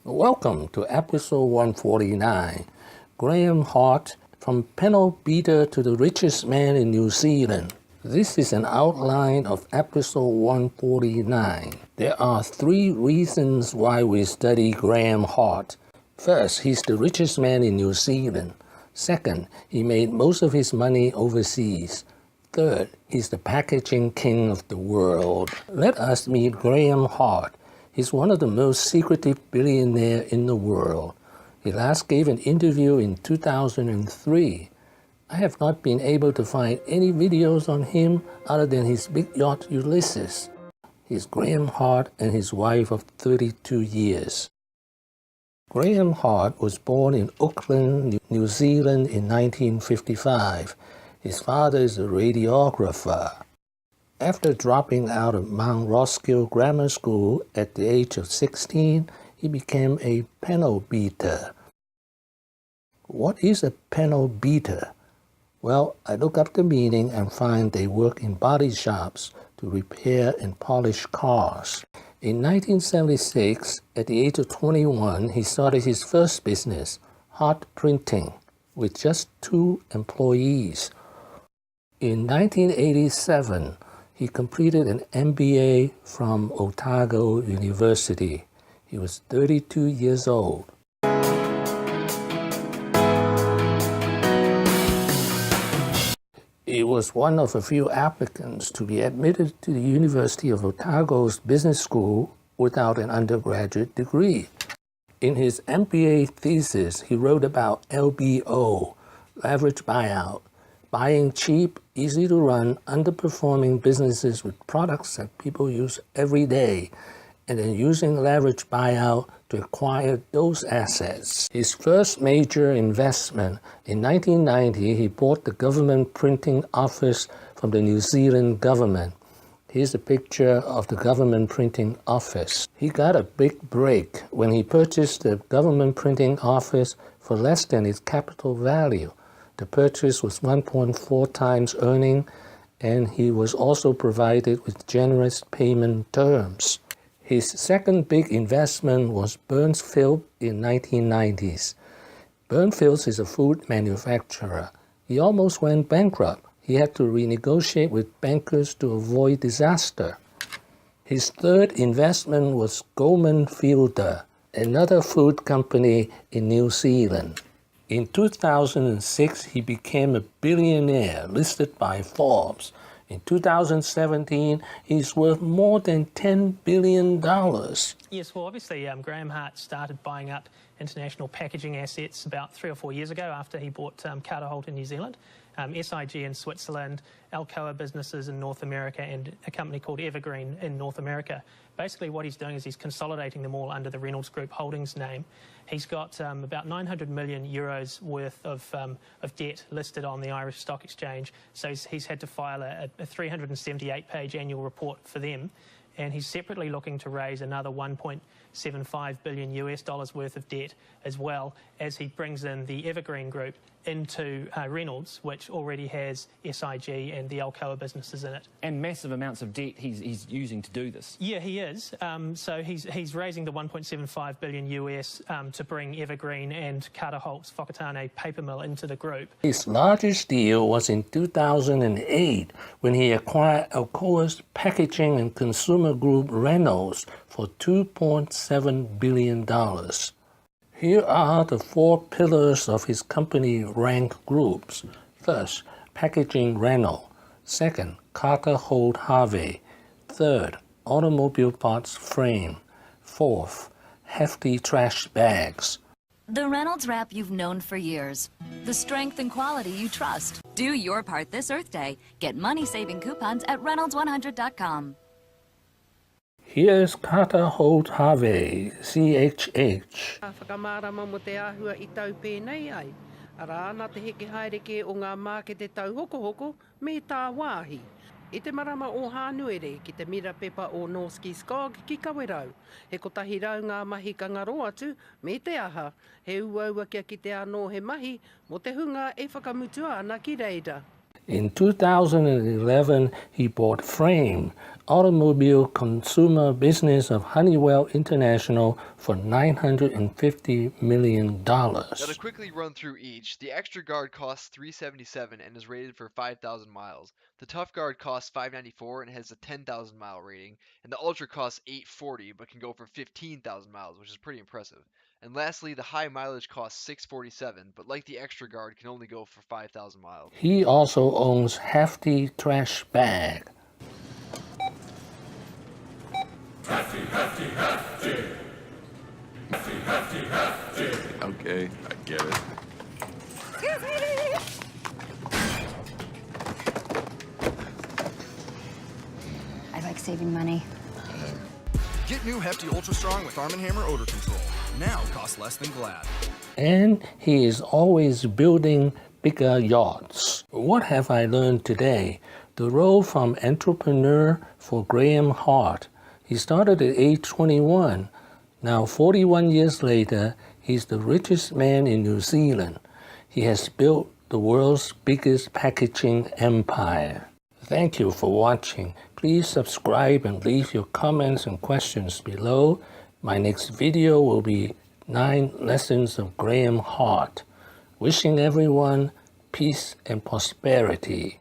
Welcome to episode 149. Graeme Hart, from panel beater to the richest man in New Zealand. This is an outline of episode 149. There are 3 reasons why we study Graeme Hart. First, he's the richest man in New Zealand. Second, he made most of his money overseas. Third, he's the packaging king of the world. Let us meet Graeme Hart. He's one of the most secretive billionaires in the world. He last gave an interview in 2003. I have not been able to find any videos on him other than his big yacht Ulysses. He's Graeme Hart and his wife of 32 years. Graeme Hart was born in Auckland, New Zealand in 1955. His father is a radiographer. After dropping out of Mount Roskill Grammar School at the age of 16, he became a panel beater. What is a panel beater? Well, I look up the meaning and find they work in body shops to repair and polish cars. In 1976, at the age of 21, he started his first business, Hart Printing, with just 2 employees. In 1987, he completed an MBA from Otago University. He was 32 years old. He was one of a few applicants to be admitted to the University of Otago's business school without an undergraduate degree. In his MBA thesis, he wrote about LBO, leverage buyout, buying cheap, easy to run, underperforming businesses with products that people use every day, and then using leverage buyout to acquire those assets. His first major investment, in 1990, he bought the government printing office from the New Zealand government. Here's a picture of the government printing office. He got a big break when he purchased the government printing office for less than its capital value. The purchase was 1.4 times earning, and he was also provided with generous payment terms. His second big investment was Burnsfield in 1990s. Burnsfield is a food manufacturer. He almost went bankrupt. He had to renegotiate with bankers to avoid disaster. His third investment was Goldman Fielder, another food company in New Zealand. In 2006, he became a billionaire listed by Forbes. In 2017, he's worth more than $10 billion. Yes, well, obviously, Graeme Hart started buying up international packaging assets about 3 or 4 years ago after he bought Carter Holt in New Zealand, SIG in Switzerland, Alcoa businesses in North America, and a company called Evergreen in North America. Basically, what he's doing is he's consolidating them all under the Reynolds Group Holdings name. He's got about 900 million euros worth of debt listed on the Irish Stock Exchange, so he's had to file a 378-page annual report for them, and he's separately looking to raise another 1.75 billion US dollars worth of debt, as well as he brings in the Evergreen Group into Reynolds, which already has SIG and the Alcoa businesses in it. And massive amounts of debt he's using to do this. Yeah, he is. So he's raising the 1.75 billion US to bring Evergreen and Carter Holt's Whakatane paper mill into the group. His largest deal was in 2008 when he acquired Alcoa's packaging and consumer group Reynolds for $2.7 billion. Here are the 4 pillars of his company rank groups. First, packaging Reynolds. Second, Carter Holt Harvey. Third, automobile parts frame. Fourth, hefty trash bags. The Reynolds wrap you've known for years. The strength and quality you trust. Do your part this Earth Day. Get money-saving coupons at Reynolds100.com. Here's Carter Holt Harvey, CHH. Whakamārama mo te āhua I tau pēnei ai. Arā nā te heke haereke o ngā mākete tau hoko me tā wāhi. I te marama o Hānuere ki te mira pepa o Norski Skog ki Kawerau. He kotahi rau ngā mahi ka ngaro atu me te aha. He uaua kia ki te anō he mahi mo te hunga e whakamutua ana ki reira. In 2011, he bought Frame, automobile consumer business of Honeywell International for $950 million. Now to quickly run through each, the Extra Guard costs $377 and is rated for 5,000 miles. The Tough Guard costs $594 and has a 10,000 mile rating, and the Ultra costs $840 but can go for 15,000 miles, which is pretty impressive. And lastly, the High Mileage costs $647, but like the Extra Guard, can only go for 5,000 miles. He also owns Hefty Trash Bag. Hefty, hefty, hefty. Hefty, hefty, hefty. Okay, I get it. I like saving money. Get new Hefty Ultra Strong with Arm & Hammer odor control. Now costs less than Glad. And he is always building bigger yachts. What have I learned today? The road from entrepreneur for Graeme Hart. He started at age 21. Now 41 years later, he's the richest man in New Zealand. He has built the world's biggest packaging empire. Thank you for watching. Please subscribe and leave your comments and questions below. My next video will be 9 lessons of Graeme Hart. Wishing everyone peace and prosperity.